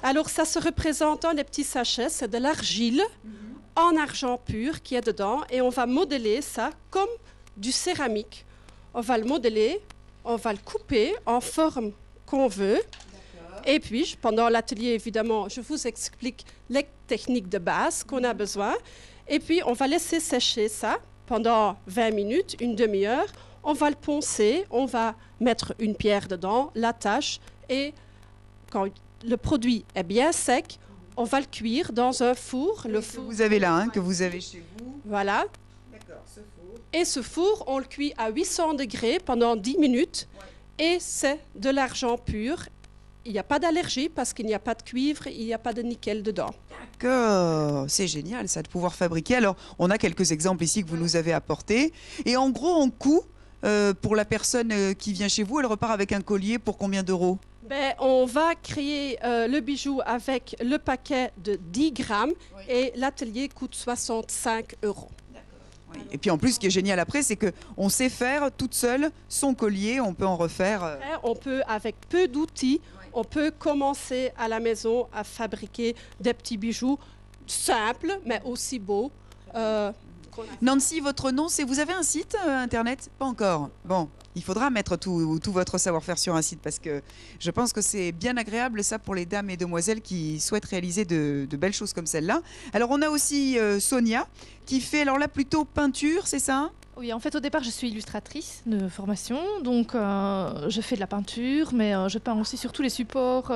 Alors, ça se représente dans les petits sachets. C'est de l'argile en argent pur qui est dedans. Et on va modeler ça comme du céramique. On va le modeler, on va le couper en forme qu'on veut. Et puis, pendant l'atelier, évidemment, je vous explique les techniques de base qu'on a besoin. Et puis, on va laisser sécher ça pendant 20 minutes, une demi-heure. On va le poncer, on va mettre une pierre dedans, l'attache. Et quand le produit est bien sec, on va le cuire dans un four. Le four que vous avez là, que vous avez chez vous. Voilà. D'accord, ce four. Et ce four, on le cuit à 800 degrés pendant 10 minutes. et c'est de l'argent pur. Il n'y a pas d'allergie parce qu'il n'y a pas de cuivre, il n'y a pas de nickel dedans. D'accord, c'est génial ça de pouvoir fabriquer. Alors, on a quelques exemples ici que vous nous avez apportés. Et en gros, en coût, pour la personne qui vient chez vous, elle repart avec un collier pour combien d'euros? Ben, on va créer le bijou avec le paquet de 10 grammes et l'atelier coûte 65 €. Oui. Et puis en plus, ce qui est génial après, c'est qu'on sait faire toute seule son collier, on peut en refaire. On peut, avec peu d'outils, on peut commencer à la maison à fabriquer des petits bijoux simples, mais aussi beaux. Nancy, votre nom, c'est... Vous avez un site internet? Pas encore. Bon, il faudra mettre tout votre savoir-faire sur un site parce que je pense que c'est bien agréable ça pour les dames et demoiselles qui souhaitent réaliser de belles choses comme celle-là. Alors on a aussi Sonia qui fait alors là plutôt peinture, c'est ça? Oui, en fait, au départ, je suis illustratrice de formation, donc je fais de la peinture, mais je peins aussi sur tous les supports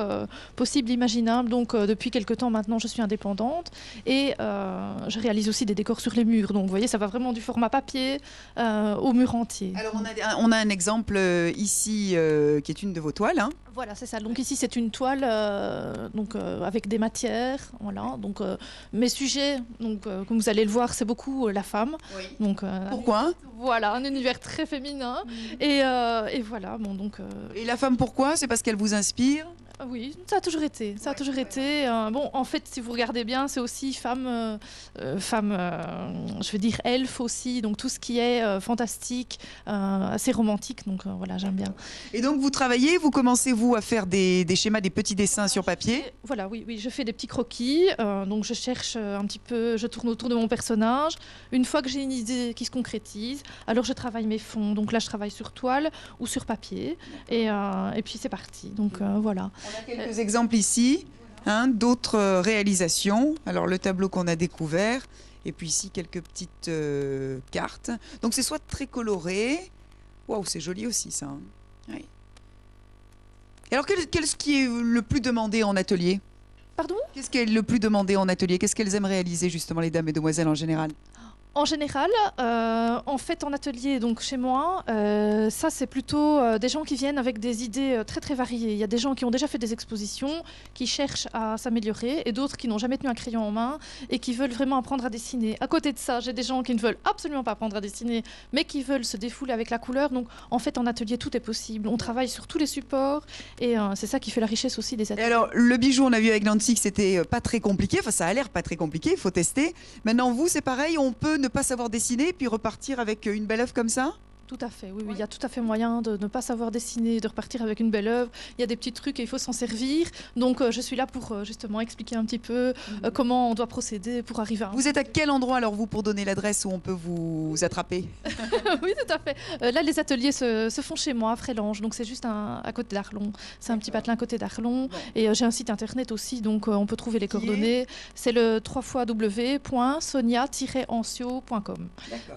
possibles, imaginables. Donc, depuis quelques temps maintenant, je suis indépendante et je réalise aussi des décors sur les murs. Donc, vous voyez, ça va vraiment du format papier au mur entier. Alors, on a un exemple ici qui est une de vos toiles. Hein. Voilà, c'est ça. Donc ici, c'est une toile avec des matières. Voilà. Donc, mes sujets, comme vous allez le voir, c'est beaucoup la femme. Oui. Donc, pourquoi? Voilà, un univers très féminin. Et voilà. Bon, donc, Et la femme, pourquoi? C'est parce qu'elle vous inspire? Oui, ça a toujours été. Ça a toujours été. Bon, en fait, si vous regardez bien, c'est aussi femme, je veux dire elfe aussi. Donc tout ce qui est fantastique, assez romantique. Donc voilà, j'aime bien. Et donc vous travaillez, vous commencez vous à faire des schémas, des petits dessins sur papier? Voilà, oui, je fais des petits croquis. Donc je cherche un petit peu, je tourne autour de mon personnage. Une fois que j'ai une idée qui se concrétise, alors je travaille mes fonds. Donc là, je travaille sur toile ou sur papier. Et puis c'est parti. Donc voilà. On a quelques exemples ici, hein, d'autres réalisations. Alors le tableau qu'on a découvert, et puis ici quelques petites cartes. Donc c'est soit très coloré, waouh, c'est joli aussi ça. Hein. Oui. Et alors qu'est-ce qui est le plus demandé en atelier? Pardon? Qu'est-ce qui est le plus demandé en atelier? Qu'est-ce qu'elles aiment réaliser justement les dames et demoiselles en général? En général, en fait, en atelier, donc chez moi, ça c'est plutôt des gens qui viennent avec des idées très très variées. Il y a des gens qui ont déjà fait des expositions, qui cherchent à s'améliorer, et d'autres qui n'ont jamais tenu un crayon en main et qui veulent vraiment apprendre à dessiner. À côté de ça, j'ai des gens qui ne veulent absolument pas apprendre à dessiner, mais qui veulent se défouler avec la couleur. Donc en fait, en atelier, tout est possible. On travaille sur tous les supports, et c'est ça qui fait la richesse aussi des ateliers. Et alors, le bijou, on a vu avec Nancy que c'était pas très compliqué. Enfin, ça a l'air pas très compliqué, il faut tester. Maintenant, vous, c'est pareil, on peut ne pas savoir dessiner puis repartir avec une belle œuvre comme ça? Tout à fait, oui, il y a tout à fait moyen de ne pas savoir dessiner, de repartir avec une belle œuvre. Il y a des petits trucs et il faut s'en servir. Donc je suis là pour justement expliquer un petit peu comment on doit procéder pour arriver à... Vous êtes à quel endroit alors vous pour donner l'adresse où on peut vous attraper? Oui, tout à fait. Là, les ateliers se font chez moi à Frélange, donc c'est juste à côté d'Arlon. C'est un petit patelin à côté d'Arlon. Bon. Et j'ai un site internet aussi, donc on peut trouver les coordonnées. C'est le www.sonia-ancio.com.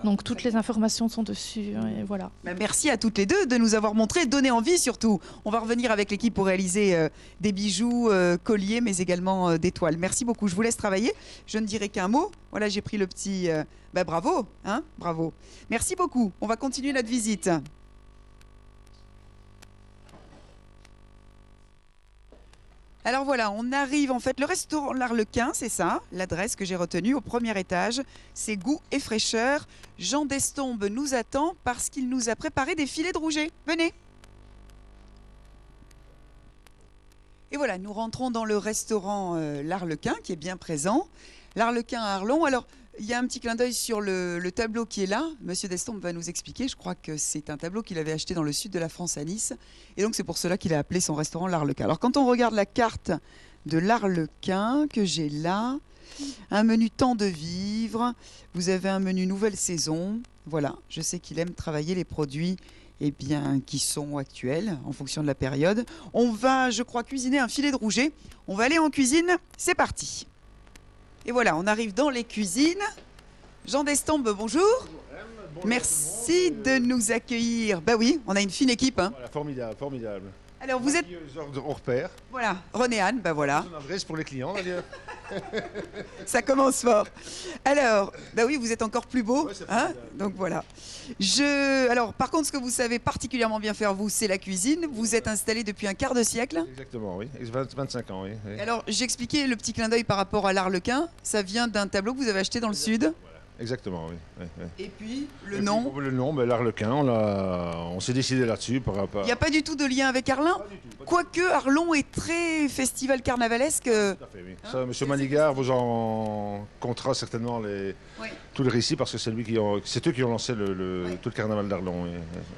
Donc toutes les informations sont dessus. Et voilà. Merci à toutes les deux de nous avoir montré, donné envie surtout. On va revenir avec l'équipe pour réaliser des bijoux, colliers, mais également des toiles. Merci beaucoup. Je vous laisse travailler. Je ne dirai qu'un mot. Voilà, j'ai pris le petit... bravo, hein, bravo. Merci beaucoup. On va continuer notre visite. Alors voilà, on arrive en fait, le restaurant L'Arlequin, c'est ça, l'adresse que j'ai retenue au premier étage, c'est Goût et Fraîcheur. Jean Destombes nous attend parce qu'il nous a préparé des filets de rouget. Venez. Et voilà, nous rentrons dans le restaurant L'Arlequin qui est bien présent. L'Arlequin à Arlon. Alors, il y a un petit clin d'œil sur le tableau qui est là. Monsieur Destombes va nous expliquer. Je crois que c'est un tableau qu'il avait acheté dans le sud de la France à Nice. Et donc, c'est pour cela qu'il a appelé son restaurant L'Arlequin. Alors, quand on regarde la carte de L'Arlequin que j'ai là, un menu temps de vivre, vous avez un menu nouvelle saison. Voilà, je sais qu'il aime travailler les produits qui sont actuels en fonction de la période. On va, je crois, cuisiner un filet de rouget. On va aller en cuisine. C'est parti. Et voilà, on arrive dans les cuisines. Jean Destombes, bonjour. Bonjour. Merci de nous accueillir. Ben oui, on a une fine équipe. Hein. Voilà, formidable, formidable. Alors vous êtes... On repère. Voilà, René Anne, ben voilà. Une adresse pour les clients d'ailleurs. Ça commence fort. Alors, bah oui, vous êtes encore plus beau, hein, donc voilà. Alors, par contre, ce que vous savez particulièrement bien faire, vous, c'est la cuisine. Vous êtes installé depuis un quart de siècle. Exactement, oui. 25 ans, oui. Alors, j'expliquais le petit clin d'œil par rapport à l'Arlequin. Ça vient d'un tableau que vous avez acheté dans le sud. Exactement, oui. Et puis, le nom. Le nom, l'Arlequin, on s'est décidé là-dessus par rapport. Il n'y a pas du tout de lien avec Arlon. Quoique Arlon est très festival carnavalesque. Tout à fait, oui. Ça, Monsieur Manigard vous en comptera certainement tout le récit parce que c'est eux qui ont lancé tout le carnaval d'Arlon. Oui.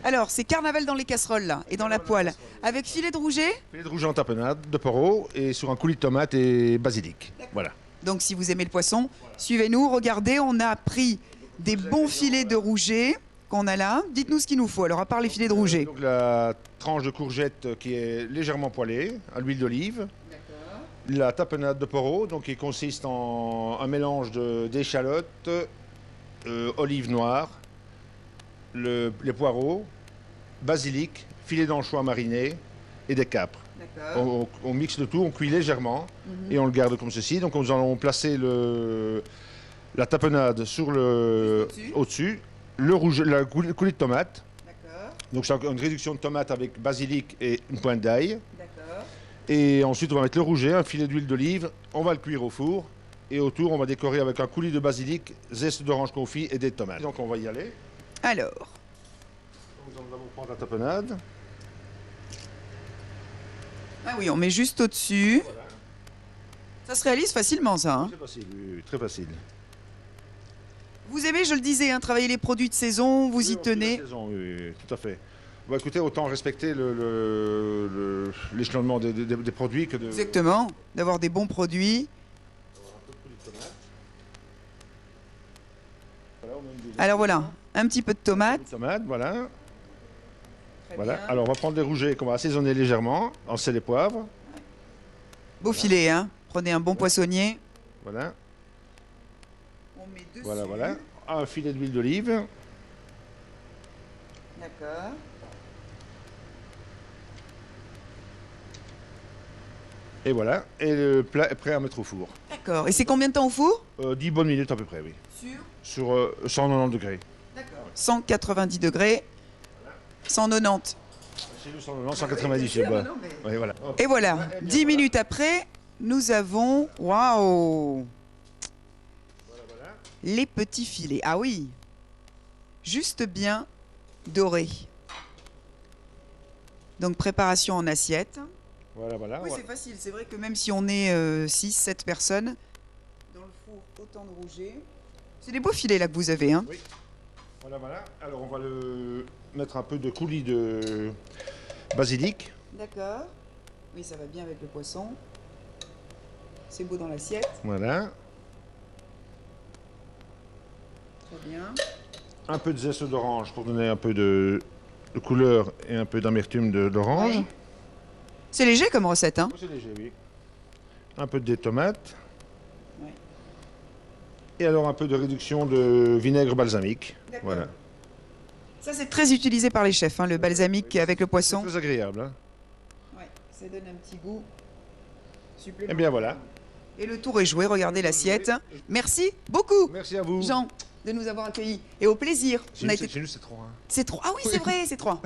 Alors, c'est carnaval dans les casseroles là, et dans la poêle, avec filet de rouget. Filet de rouget en tapenade, de poro et sur un coulis de tomate et basilic. Voilà. Donc, si vous aimez le poisson, suivez-nous. Regardez, on a pris des bons filets de rouget qu'on a là. Dites-nous ce qu'il nous faut. Alors, à part les filets de rouget. Donc, la tranche de courgette qui est légèrement poêlée à l'huile d'olive. La tapenade de poro, donc qui consiste en un mélange d'échalotes, olives noires, les poireaux, basilic, filet d'anchois mariné et des capres. On mixe le tout, on cuit légèrement et on le garde comme ceci. Donc nous allons placer la tapenade au-dessus, le coulis de tomate. Donc c'est une réduction de tomate avec basilic et une pointe d'ail. Et ensuite on va mettre le rouget, un filet d'huile d'olive, on va le cuire au four. Et autour on va décorer avec un coulis de basilic, zeste d'orange confit et des tomates. Donc on va y aller. Alors. Nous allons prendre la tapenade. Ah oui, on met juste au-dessus. Voilà. Ça se réalise facilement, ça. Hein. C'est facile, oui, très facile. Vous aimez, je le disais, hein, travailler les produits de saison, vous y tenez. De saison, oui, tout à fait. Bon, écoutez, autant respecter l'échelonnement des produits que de... Exactement, d'avoir des bons produits. Alors voilà, un petit peu de tomate. Tomate, voilà. Voilà. Alors on va prendre des rougets qu'on va assaisonner légèrement, en sel et poivre. Beau filet, hein. Prenez un bon poissonnier. Voilà. On met dessus. Voilà. Un filet d'huile d'olive. D'accord. Et voilà. Et le plat est prêt à mettre au four. D'accord. Et c'est combien de temps au four 10 bonnes minutes à peu près, oui. Sur 190 degrés. D'accord. 190 degrés. 190. Chez nous, 190, 190 chez moi. Oui, voilà. Et voilà, 10 minutes après, nous avons... Waouh! Les petits filets. Ah oui! Juste bien dorés. Donc, préparation en assiette. Voilà. Oui, c'est facile. C'est vrai que même si on est 6, 7 personnes, dans le four, autant de rouget. C'est des beaux filets là que vous avez, hein? Oui. Voilà. Alors, on va mettre un peu de coulis de basilic. D'accord. Oui, ça va bien avec le poisson. C'est beau dans l'assiette. Voilà. Très bien. Un peu de zeste d'orange pour donner un peu de couleur et un peu d'amertume d'orange. Oui. C'est léger comme recette, hein? C'est léger, oui. Un peu de tomates. Oui. Et alors un peu de réduction de vinaigre balsamique. Voilà. Ça, c'est très utilisé par les chefs, hein, le balsamique avec le poisson. C'est très agréable. Hein. Ouais, ça donne un petit goût supplémentaire. Et bien voilà. Et le tour est joué, regardez l'assiette. Merci beaucoup. Merci à vous. Jean, de nous avoir accueillis. Et au plaisir. Chez nous, c'est 3. Hein. C'est 3. Ah oui, c'est vrai, c'est 3.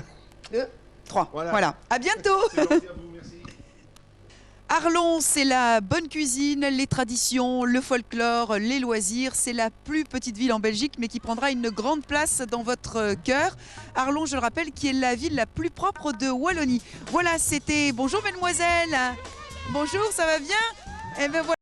2, 3. Voilà. À bientôt. C'est gentil à vous, merci. Arlon, c'est la bonne cuisine, les traditions, le folklore, les loisirs. C'est la plus petite ville en Belgique, mais qui prendra une grande place dans votre cœur. Arlon, je le rappelle, qui est la ville la plus propre de Wallonie. Voilà, c'était... Bonjour, mesdemoiselles. Bonjour, ça va bien? Eh bien, voilà.